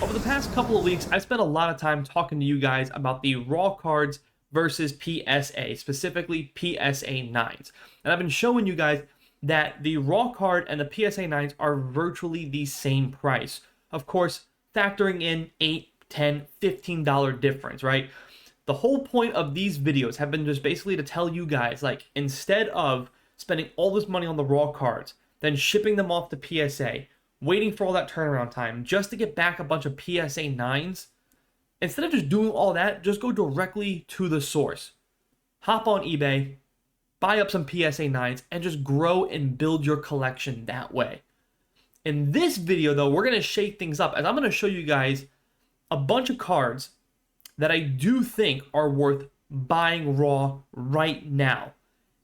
Over the past couple of weeks, I've spent a lot of time talking to you guys about the raw cards versus PSA, specifically PSA 9s. And I've been showing you guys that the raw card and the PSA 9s are virtually the same price. Of course, factoring in $8, $10, $15 difference, right? The whole point of these videos have been just basically to tell you guys, like, instead of spending all this money on the raw cards, then shipping them off to PSA, waiting for all that turnaround time just to get back a bunch of PSA 9s, instead of just doing all that, just go directly to the source. Hop on eBay, buy up some PSA 9s, and just grow and build your collection that way. In this video, though, we're going to shake things up, as I'm going to show you guys a bunch of cards that I do think are worth buying raw right now.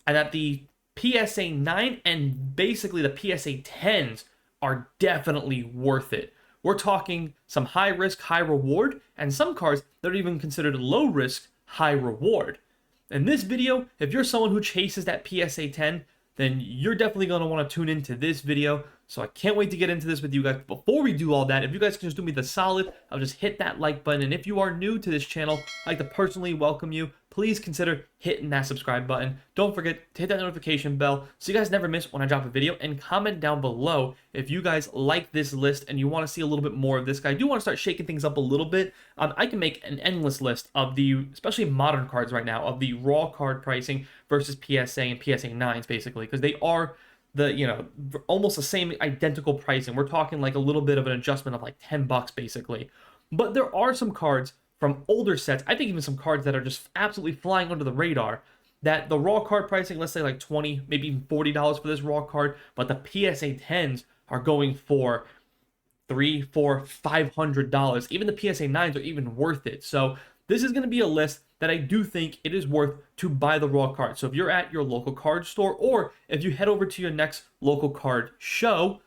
And that the PSA 9 and basically the PSA 10s are definitely worth it. We're talking some high risk, high reward, and some cards that are even considered low risk, high reward. In this video, if you're someone who chases that PSA 10, then you're definitely going to want to tune into this video. So I can't wait to get into this with you guys. Before we do all that, if you guys can just do me the solid, I'll just hit that like button. And if you are new to this channel, I'd like to personally welcome you. Please consider hitting that subscribe button. Don't forget to hit that notification bell so you guys never miss when I drop a video. And comment down below if you guys like this list and you want to see a little bit more of this guy. I do want to start shaking things up a little bit. I can make an endless list of the, especially modern cards right now, of the raw card pricing versus PSA and PSA 9s basically, because they are almost the same identical pricing. We're talking like a little bit of an adjustment of like $10 basically. But there are some cards from older sets, I think even some cards that are just absolutely flying under the radar, that the raw card pricing, let's say like $20, maybe even $40 for this raw card, but the PSA 10s are going for $300, $400, $500. Even the PSA 9s are even worth it. So this is going to be a list that I do think it is worth to buy the raw card. So if you're at your local card store, or if you head over to your next local card show,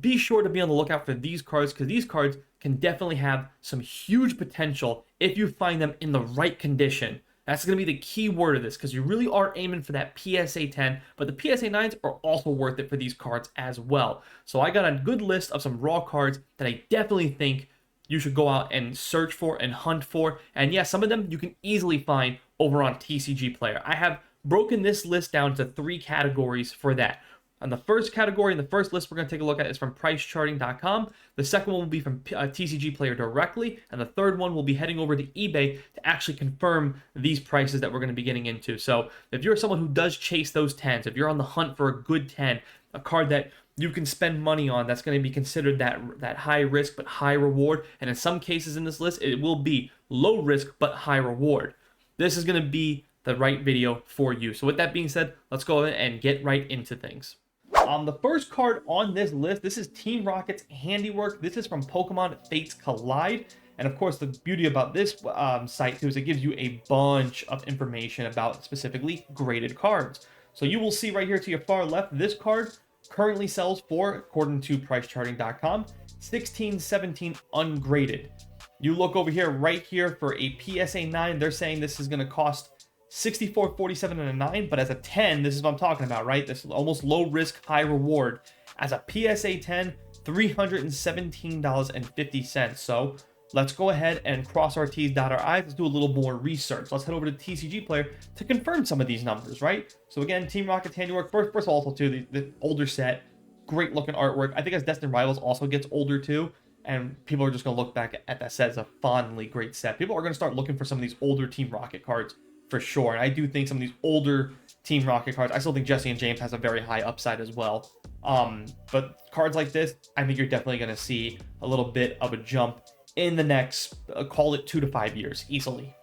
be sure to be on the lookout for these cards, because these cards can definitely have some huge potential if you find them in the right condition. That's going to be the key word of this, because you really are aiming for that PSA 10, but the PSA 9s are also worth it for these cards as well. So I got a good list of some raw cards that I definitely think you should go out and search for and hunt for. And yeah, some of them you can easily find over on TCG Player. I have broken this list down to 3 categories for that. And the first category and the first list we're going to take a look at is from pricecharting.com. The second one will be from TCG Player directly. And the third one will be heading over to eBay to actually confirm these prices that we're going to be getting into. So if you're someone who does chase those 10s, if you're on the hunt for a good 10, a card that you can spend money on, that's going to be considered that high risk but high reward. And in some cases in this list, it will be low risk but high reward. This is going to be the right video for you. So with that being said, let's go ahead and get right into things. The first card on this list, this is Team Rocket's handiwork. This is from Pokemon Fates Collide. And of course, the beauty about this site too is it gives you a bunch of information about specifically graded cards. So you will see right here to your far left, this card currently sells for, according to pricecharting.com, $16.17 ungraded. You look over here, right here for a PSA 9, they're saying this is going to cost $64.47 and a 9, but as a 10, this is what I'm talking about, right? This is almost low risk, high reward. As a PSA 10, $317.50. So let's go ahead and cross our T's, dot our I's. Let's do a little more research. Let's head over to TCG Player to confirm some of these numbers, right? So again, Team Rocket's handiwork. First of all, also too, the older set, great looking artwork. I think as Destined Rivals also gets older too, and people are just going to look back at that set as a fondly great set. People are going to start looking for some of these older Team Rocket cards for sure. And I do think some of these older Team Rocket cards, I still think Jesse and James has a very high upside as well. But cards like this, I think you're definitely going to see a little bit of a jump in the next, call it 2 to 5 years, easily.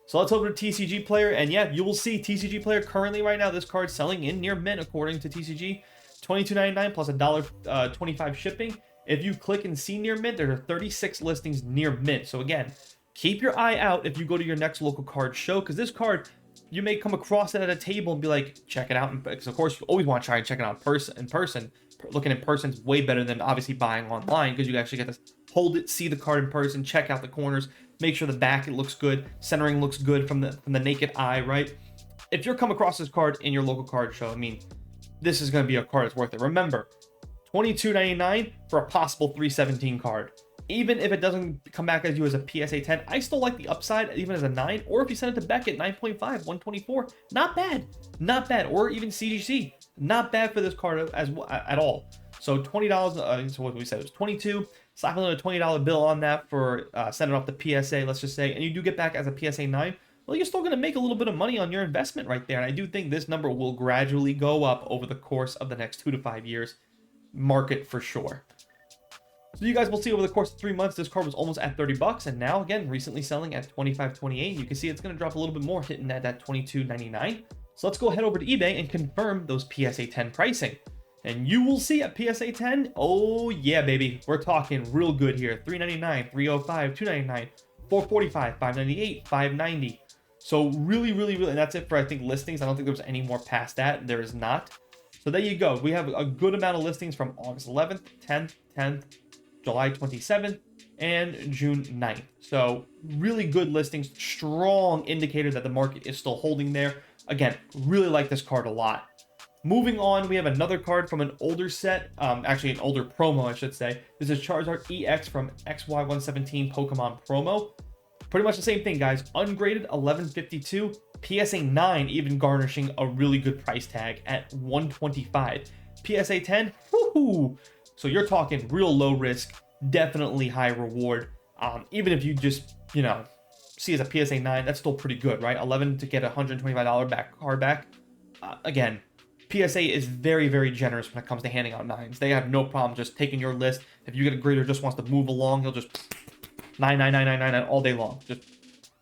So let's over to TCG Player, and yeah, you will see TCG Player currently right now, this card selling in near mint according to TCG, $22.99 plus $1.25 shipping. If you click and see near mint, there are 36 listings near mint. So again, keep your eye out if you go to your next local card show, because this card, you may come across it at a table and be like, check it out. Because of course, you always want to try and check it out in person. Looking in person is way better than obviously buying online, because you actually get to hold it, see the card in person, check out the corners, make sure the back it looks good, centering looks good from the naked eye, right? If you're come across this card in your local card show, I mean, this is going to be a card that's worth it. Remember, $22.99 for a possible $317 card. Even if it doesn't come back as you as a PSA 10, I still like the upside even as a 9. Or if you send it to Beckett, 9.5, 124, not bad. Not bad. Or even CGC, not bad for this card at all. So $20, so what we said, it was 22. Slap a $20 bill on that for sending off the PSA, let's just say, and you do get back as a PSA 9. Well, you're still going to make a little bit of money on your investment right there. And I do think this number will gradually go up over the course of the next 2 to 5 years. Market for sure. So you guys will see over the course of 3 months, this card was almost at 30 bucks, and now again, recently selling at 25.28. You can see it's going to drop a little bit more, hitting at that 22.99. So let's go head over to eBay and confirm those PSA 10 pricing. And you will see at PSA 10, oh yeah, baby, we're talking real good here. $3.99, $3.05, $2.99, $4.45, $5.98, $5.90. So really, and that's it for, I think, listings. I don't think there was any more past that. There is not. So there you go. We have a good amount of listings from August 11th, 10th, July 27th, and June 9th. So really good listings, strong indicator that the market is still holding there. Again, really like this card a lot. Moving on, we have another card from an older set, actually an older promo, I should say. This is Charizard EX from XY117 Pokemon promo. Pretty much the same thing, guys. Ungraded, 1152. PSA 9 even garnishing a really good price tag at 125. PSA 10, woohoo! So you're talking real low risk, definitely high reward. Even if you just, see as a PSA 9, that's still pretty good, right? 11 to get a $125 card back. Again, PSA is very generous when it comes to handing out 9s. They have no problem just taking your list. If you get a grader just wants to move along, he'll just 9 all day long. Just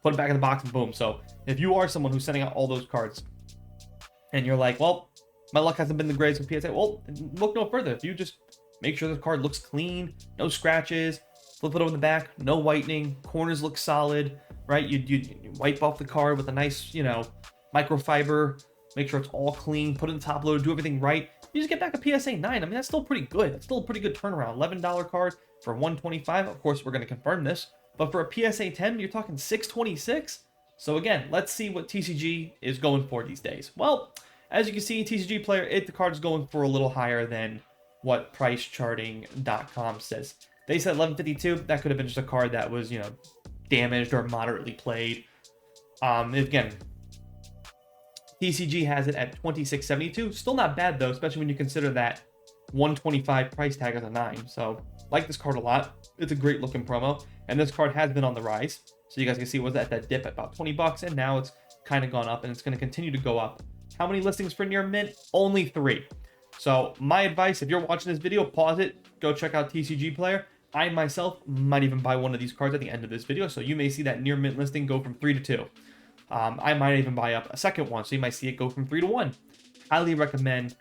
put it back in the box and boom. So if you are someone who's sending out all those cards and you're like, well, my luck hasn't been the greatest with PSA, well, look no further. If you just make sure the card looks clean, no scratches, flip it over the back, no whitening, corners look solid, right? You wipe off the card with a nice, microfiber, make sure it's all clean, put it in the top loader, do everything right. You just get back a PSA 9. I mean, that's still pretty good. That's still a pretty good turnaround. $11 card for 125. Of course, we're going to confirm this. But for a PSA 10, you're talking 626. So again, let's see what TCG is going for these days. Well, as you can see, TCG player, the card is going for a little higher than what pricecharting.com says. They said 1152. That could have been just a card that was, damaged or moderately played. Again, TCG has it at 2672. Still not bad though, especially when you consider that 125 price tag as a 9. So like this card a lot. It's a great looking promo, and this card has been on the rise. So you guys can see it was at that dip at about 20 bucks, and now it's kind of gone up, and it's going to continue to go up. How many listings for near mint? Only 3. So my advice, if you're watching this video, pause it, go check out TCG Player. I myself might even buy one of these cards at the end of this video, so you may see that near mint listing go from 3 to 2. I might even buy up a second one, so you might see it go from 3 to 1. Highly recommend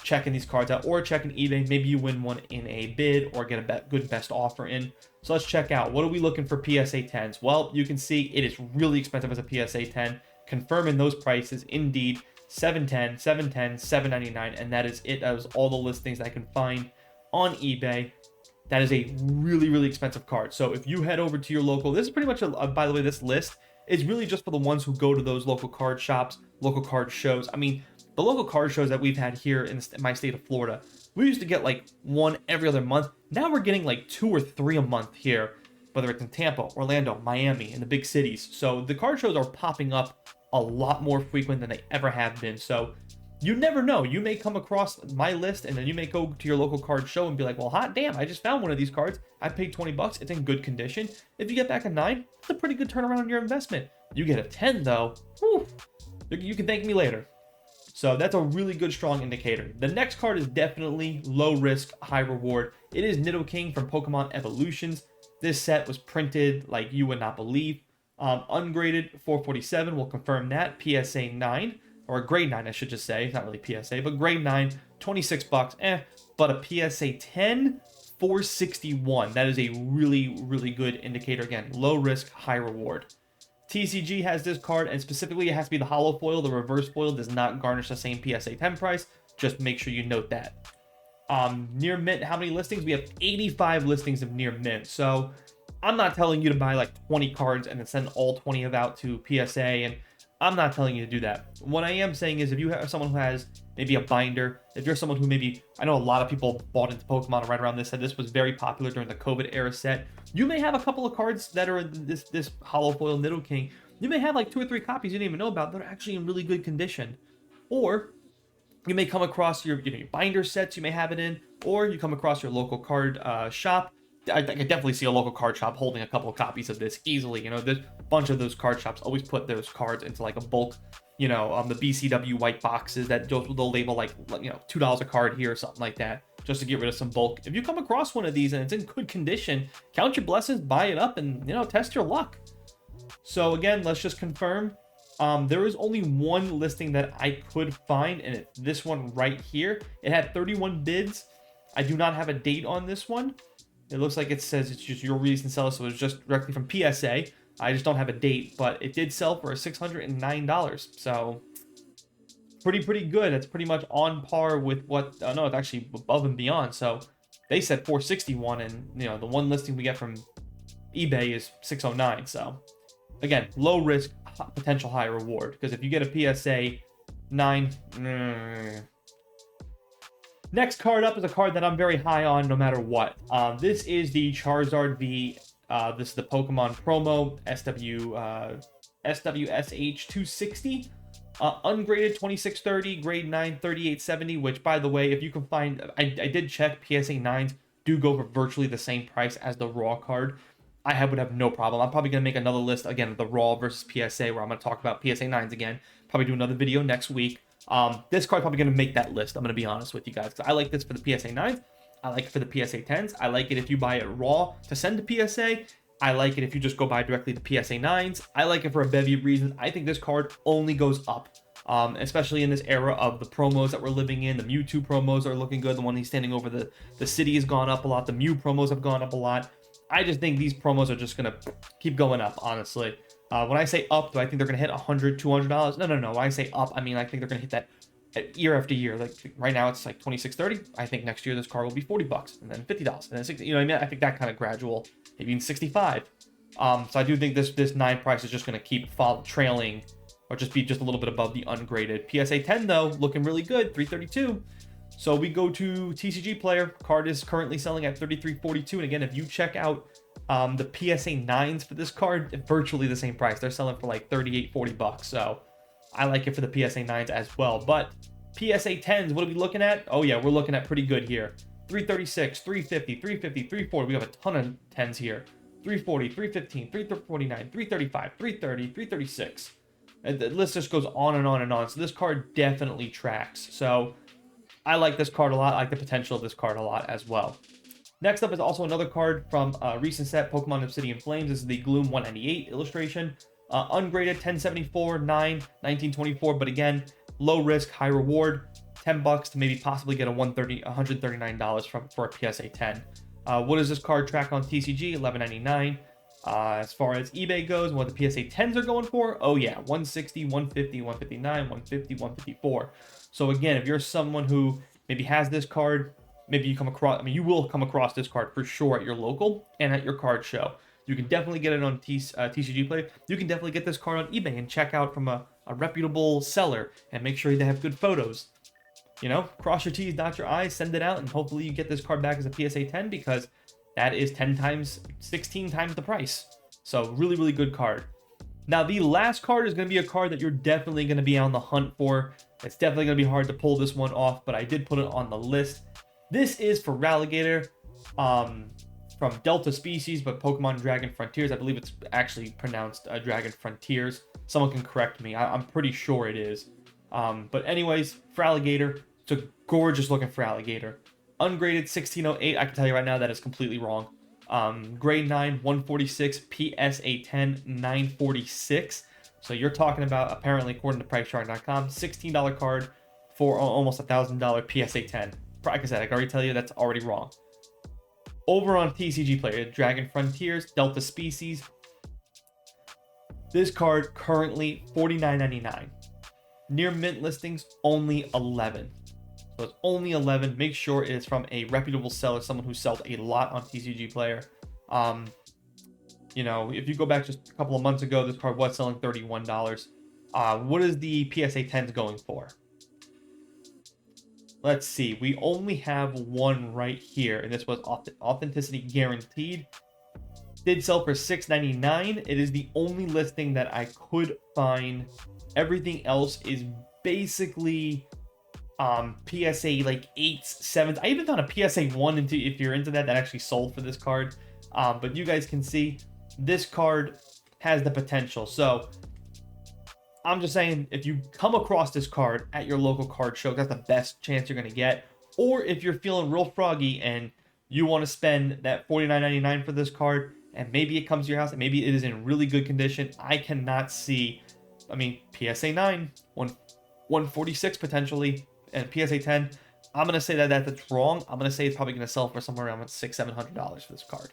checking these cards out, or checking eBay. Maybe you win one in a bid or get a good best offer in. So let's check out. What are we looking for PSA 10s? Well, you can see it is really expensive as a PSA 10. Confirming those prices, indeed, 710, 710, 799, and that is it. That was all the listings I can find on eBay. That is a really expensive card. So if you head over to your local, this is pretty much by the way, this list is really just for the ones who go to those local card shops, local card shows. I mean, the local card shows that we've had here in my state of Florida, we used to get like one every other month. Now we're getting like 2 or 3 a month here, whether it's in Tampa, Orlando, Miami, in the big cities. So the card shows are popping up a lot more frequent than they ever have been. So you never know. You may come across my list, and then you may go to your local card show and be like, well, hot damn, I just found one of these cards. I paid 20 bucks. It's in good condition. If you get back a 9, it's a pretty good turnaround on your investment. You get a 10 though, whew, you can thank me later. So that's a really good, strong indicator. The next card is definitely low risk, high reward. It is Nidoking from Pokemon Evolutions. This set was printed like you would not believe. Ungraded 447, we'll confirm that. PSA 9, or grade 9, I should just say. It's not really PSA, but grade 9, 26 bucks, But a PSA 10, 461. That is a really good indicator. Again, low risk, high reward. TCG has this card, and specifically it has to be the hollow foil. The reverse foil does not garnish the same PSA 10 price. Just make sure you note that. Near mint, how many listings? We have 85 listings of near mint. So I'm not telling you to buy like 20 cards and then send all 20 of out to PSA. And I'm not telling you to do that. What I am saying is if you have someone who has maybe a binder, if you're someone who maybe, I know a lot of people bought into Pokemon right around this, and this was very popular during the COVID era set. You may have a couple of cards that are in this hollow foil Nidoking. You may have like 2 or 3 copies you didn't even know about that are actually in really good condition. Or you may come across your, your binder sets you may have it in, or you come across your local card shop. I can definitely see a local card shop holding a couple of copies of this easily. You know, there's a bunch of those card shops always put those cards into like a bulk, you know, the BCW white boxes that they'll label like, you know, $2 a card here or something like that, just to get rid of some bulk. If you come across one of these and it's in good condition, count your blessings, buy it up, and, you know, test your luck. So again, let's just confirm. There is only one listing that I could find, and it's this one right here. It had 31 bids. I do not have a date on this one. It looks like it says it's just your release and sell, so it's just directly from PSA. I just don't have a date, but it did sell for $609. So pretty good. That's pretty much on par with what, no, it's actually above and beyond. So they said 461, and you know, the one listing we get from eBay is 609. So again, low risk, potential high reward, because if you get a PSA 9, next card up is a card that I'm very high on no matter what. This is the Charizard V. This is the Pokemon promo SWSH 260. Ungraded 2630, grade 9 3870, which by the way, if you can find, I did check, PSA 9s do go for virtually the same price as the raw card. I would have no problem. I'm probably going to make another list again of the raw versus PSA, where I'm going to talk about PSA 9s again. Probably do another video next week. This card probably going to make that list. I'm going to be honest with you guys, because I like this for the PSA 9s. I like it for the PSA 10s. I like it if you buy it raw to send to PSA. I like it if you just go buy directly to PSA 9s. I like it for a bevy of reasons. I think this card only goes up, especially in this era of the promos that we're living in. The Mewtwo promos are looking good. The one he's standing over the city has gone up a lot. The Mew promos have gone up a lot. I just think these promos are just going to keep going up, honestly. When I say up, do I think they're going to hit $100, $200? No. When I say up, I mean, I think they're going to hit that year after year. Like right now it's like $26.30. I think next year this card will be $40 and then $50 and then $60. You know what I mean? I think that kind of gradual, maybe even $65. So I do think this 9 price is just going to keep trailing, or just be just a little bit above the ungraded. PSA 10 though, looking really good, $332. So we go to TCG Player. Card is currently selling at $33.42. And again, if you check out the PSA 9s for this card, virtually the same price. They're selling for like $38-40. So I like it for the PSA 9s as well. But PSA 10s, what are we looking at? Oh yeah, we're looking at pretty good here. 336, 350, 350, 340. We have a ton of 10s here. 340, 315, 349, 335, 330, 336. And the list just goes on and on and on. So this card definitely tracks. So I like this card a lot. I like the potential of this card a lot as well. Next up is also another card from a recent set, Pokemon Obsidian Flames. This is the Gloom 198 illustration. Ungraded 1074, 9, 1924. But again, low risk, high reward. $10 to maybe possibly get a $139 for a PSA 10. What does this card track on TCG? $11.99. As far as eBay goes, what the PSA 10s are going for, oh yeah, 160, 150, 159, 150, 154. So again, if you're someone who maybe has this card, maybe you come across, you will come across this card for sure at your local and at your card show. You can definitely get it on TCG Play. You can definitely get this card on eBay and check out from a reputable seller and make sure they have good photos. You know, cross your T's, dot your I's, send it out, and hopefully you get this card back as a PSA 10, because that is 10 times, 16 times the price. So really, really good card. Now, the last card is going to be a card that you're definitely going to be on the hunt for. It's definitely going to be hard to pull this one off, but I did put it on the list. This is Feraligatr from Delta Species, but Pokemon Dragon Frontiers. I believe it's actually pronounced Dragon Frontiers. Someone can correct me. I'm pretty sure it is. But anyways, Feraligatr. It's a gorgeous looking Feraligatr. Ungraded 1608. I can tell you right now that is completely wrong. Grade 9, 146. PSA 10, 946. So you're talking about, apparently, according to PriceChart.com, $16 card for almost $1,000 PSA 10. Like I said, I can already tell you that's already wrong. Over on TCG Player, Dragon Frontiers, Delta Species. This card currently $49.99. Near mint listings, only 11. So it's only 11. Make sure it is from a reputable seller, someone who sells a lot on TCG Player. You know, if you go back just a couple of months ago, this card was selling $31. What is the PSA 10s going for? Let's see. We only have one right here, and this was authenticity guaranteed. Did sell for $6.99. It is the only listing that I could find. Everything else is basically PSA like 8s, 7s. I even found a PSA 1 into, if you're into that actually sold for this card. But you guys can see this card has the potential. So I'm just saying, if you come across this card at your local card show, that's the best chance you're going to get. Or if you're feeling real froggy and you want to spend that $49.99 for this card, and maybe it comes to your house and maybe it is in really good condition, I cannot see, I mean, PSA 9, 146 potentially, and PSA 10, I'm going to say that that's wrong. I'm going to say it's probably going to sell for somewhere around $600-700 for this card.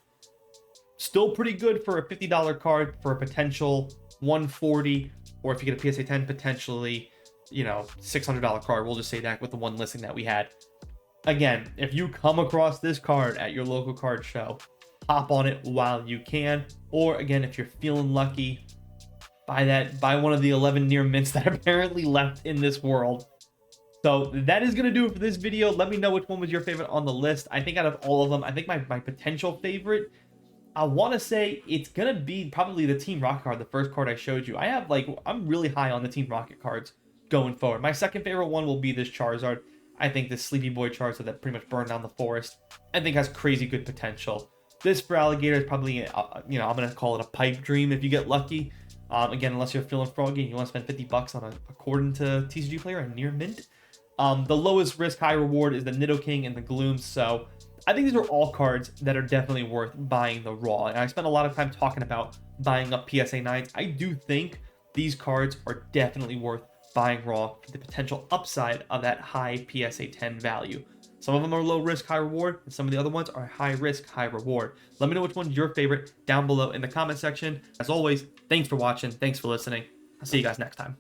Still pretty good for a $50 card for a potential 140, or if you get a PSA 10, potentially, you know, $600 card. We'll just say that with the one listing that we had. Again, if you come across this card at your local card show, hop on it while you can. Or again, if you're feeling lucky, buy one of the 11 near mints that are apparently left in this world. So that is going to do it for this video. Let me know which one was your favorite on the list. I think out of all of them, I think my potential favorite, I want to say it's going to be probably the Team Rocket card, the first card I showed you. I'm really high on the Team Rocket cards going forward. My second favorite one will be this Charizard. I think this Sleepy Boy Charizard that pretty much burned down the forest, I think has crazy good potential. This Feraligatr is probably, you know, I'm going to call it a pipe dream if you get lucky. Again, unless you're feeling froggy and you want to spend $50 on according to TCG Player, a near mint. The lowest risk, high reward is the Nidoking and the Gloom. So I think these are all cards that are definitely worth buying the raw. And I spent a lot of time talking about buying up PSA 9s. I do think these cards are definitely worth buying raw for the potential upside of that high PSA 10 value. Some of them are low risk, high reward, and some of the other ones are high risk, high reward. Let me know which one's your favorite down below in the comment section. As always, thanks for watching. Thanks for listening. I'll see you guys next time.